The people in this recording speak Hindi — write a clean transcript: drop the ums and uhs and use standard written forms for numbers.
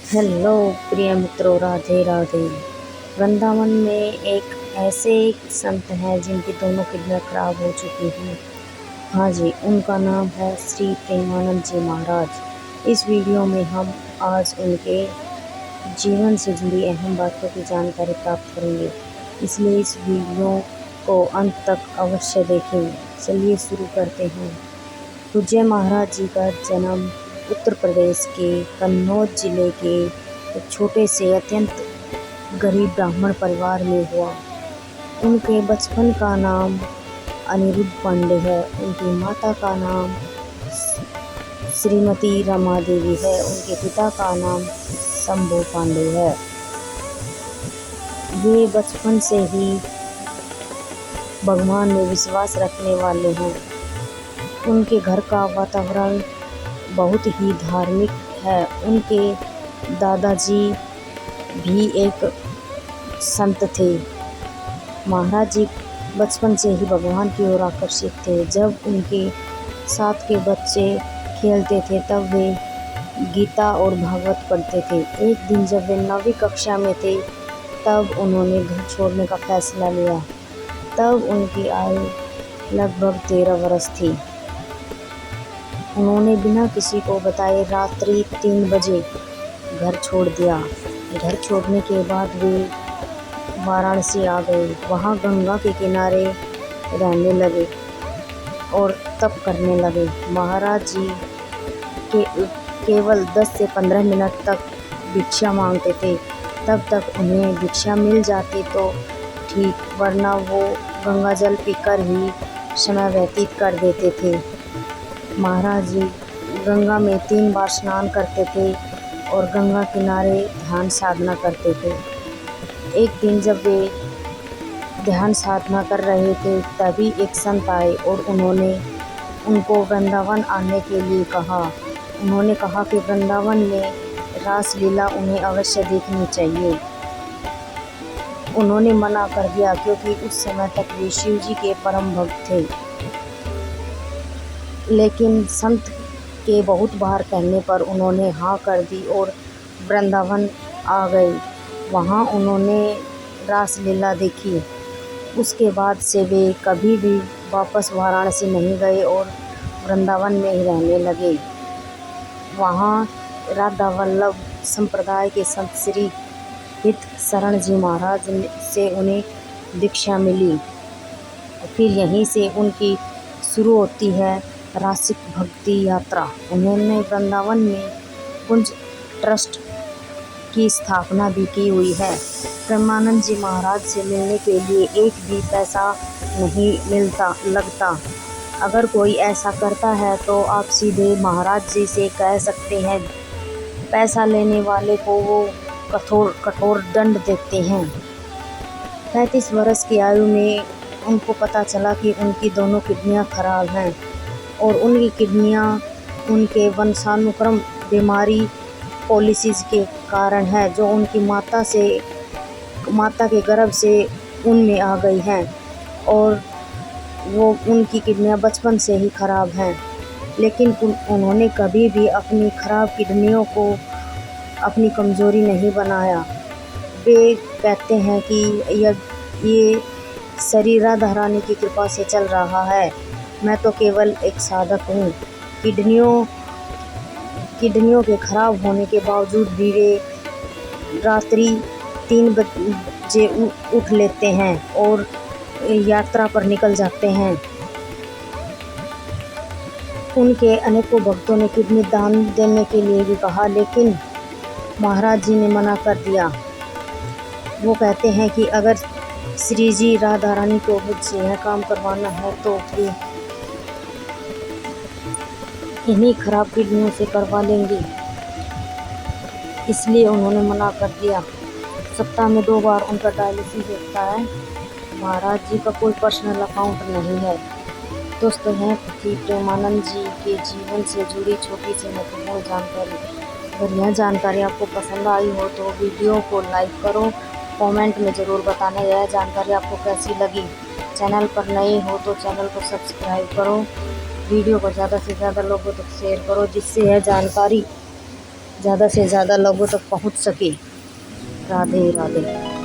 हेलो प्रिय मित्रों, राधे राधे। वृंदावन में एक ऐसे संत हैं जिनकी दोनों किडनियाँ खराब हो चुकी हैं। हाँ जी, उनका नाम है श्री प्रेमानंद जी महाराज। इस वीडियो में हम आज उनके जीवन से जुड़ी अहम बातों की जानकारी प्राप्त करेंगे, इसलिए इस वीडियो को अंत तक अवश्य देखें। चलिए शुरू करते हैं। पूज्य महाराज जी का जन्म उत्तर प्रदेश के कन्नौज जिले के एक छोटे से अत्यंत गरीब ब्राह्मण परिवार में हुआ। उनके बचपन का नाम अनिरुद्ध पांडे है। उनकी माता का नाम श्रीमती रमा देवी है। उनके पिता का नाम शंभू पांडे है। वे बचपन से ही भगवान में विश्वास रखने वाले हैं। उनके घर का वातावरण बहुत ही धार्मिक है। उनके दादाजी भी एक संत थे। महाराज जी बचपन से ही भगवान की ओर आकर्षित थे। जब उनके साथ के बच्चे खेलते थे तब वे गीता और भागवत पढ़ते थे। एक दिन जब वे 9वीं कक्षा में थे तब उन्होंने घर छोड़ने का फैसला लिया। तब उनकी आयु लगभग 13 वर्ष थी। उन्होंने बिना किसी को बताए रात्रि 3 बजे घर छोड़ दिया। घर छोड़ने के बाद वे वाराणसी आ गए। वहाँ गंगा के किनारे रहने लगे और तप करने लगे। महाराज जी केवल 10 से 15 मिनट तक भिक्षा मांगते थे। तब तक उन्हें भिक्षा मिल जाती तो ठीक, वरना वो गंगा जल पीकर ही समय व्यतीत कर देते थे। महाराज जी गंगा में 3 बार स्नान करते थे और गंगा किनारे ध्यान साधना करते थे। एक दिन जब वे ध्यान साधना कर रहे थे तभी एक संत आए और उन्होंने उनको वृंदावन आने के लिए कहा। उन्होंने कहा कि वृंदावन में रासलीला उन्हें अवश्य देखनी चाहिए। उन्होंने मना कर दिया क्योंकि उस समय तक वे शिव जी के परम भक्त थे। लेकिन संत के बहुत बार कहने पर उन्होंने हाँ कर दी और वृंदावन आ गए। वहाँ उन्होंने रासलीला देखी। उसके बाद से वे कभी भी वापस वाराणसी नहीं गए और वृंदावन में ही रहने लगे। वहाँ राधा वल्लभ संप्रदाय के संत श्री हित शरण जी महाराज से उन्हें दीक्षा मिली। फिर यहीं से उनकी शुरू होती है रासिक भक्ति यात्रा। उन्होंने वृंदावन में कुंज ट्रस्ट की स्थापना भी की हुई है। प्रेमानंद जी महाराज से मिलने के लिए एक भी पैसा नहीं लगता। अगर कोई ऐसा करता है तो आप सीधे महाराज जी से कह सकते हैं। पैसा लेने वाले को वो कठोर दंड देते हैं। 35 वर्ष की आयु में उनको पता चला कि उनकी दोनों किडनियां खराब हैं और उनकी किडनियां उनके वंशानुक्रम बीमारी पॉलिसीज के कारण है, जो उनकी माता के गर्भ से उनमें आ गई हैं और वो उनकी किडनियां बचपन से ही खराब हैं। लेकिन उन्होंने कभी भी अपनी खराब किडनियों को अपनी कमज़ोरी नहीं बनाया। वे कहते हैं कि ये शरीर राधा रानी की कृपा से चल रहा है। मैं तो केवल एक साधक हूँ। किडनियों के खराब होने के बावजूद भी वे रात्रि 3 बजे उठ लेते हैं और यात्रा पर निकल जाते हैं। उनके अनेकों भक्तों ने किडनी दान देने के लिए भी कहा, लेकिन महाराज जी ने मना कर दिया। वो कहते हैं कि अगर श्री जी राधा रानी को मुझसे यह काम करवाना है तो फिर इन्हीं खराब किडनियों से करवा लेंगे। इसलिए उन्होंने मना कर दिया। सप्ताह में 2 बार उनका डायलिसिस होता है। महाराज जी का कोई पर्सनल अकाउंट नहीं है। दोस्तों, हैं श्री प्रेमानंद जी के जीवन से जुड़ी छोटी सी महत्वपूर्ण जानकारी। अगर यह जानकारी आपको पसंद आई हो तो वीडियो को लाइक करो। कमेंट में ज़रूर बताना यह जानकारी आपको कैसी लगी। चैनल पर नए हो तो चैनल को सब्सक्राइब करो। वीडियो को ज़्यादा से ज़्यादा लोगों तक शेयर करो, जिससे यह जानकारी ज़्यादा से ज़्यादा लोगों तक पहुंच सके। राधे राधे।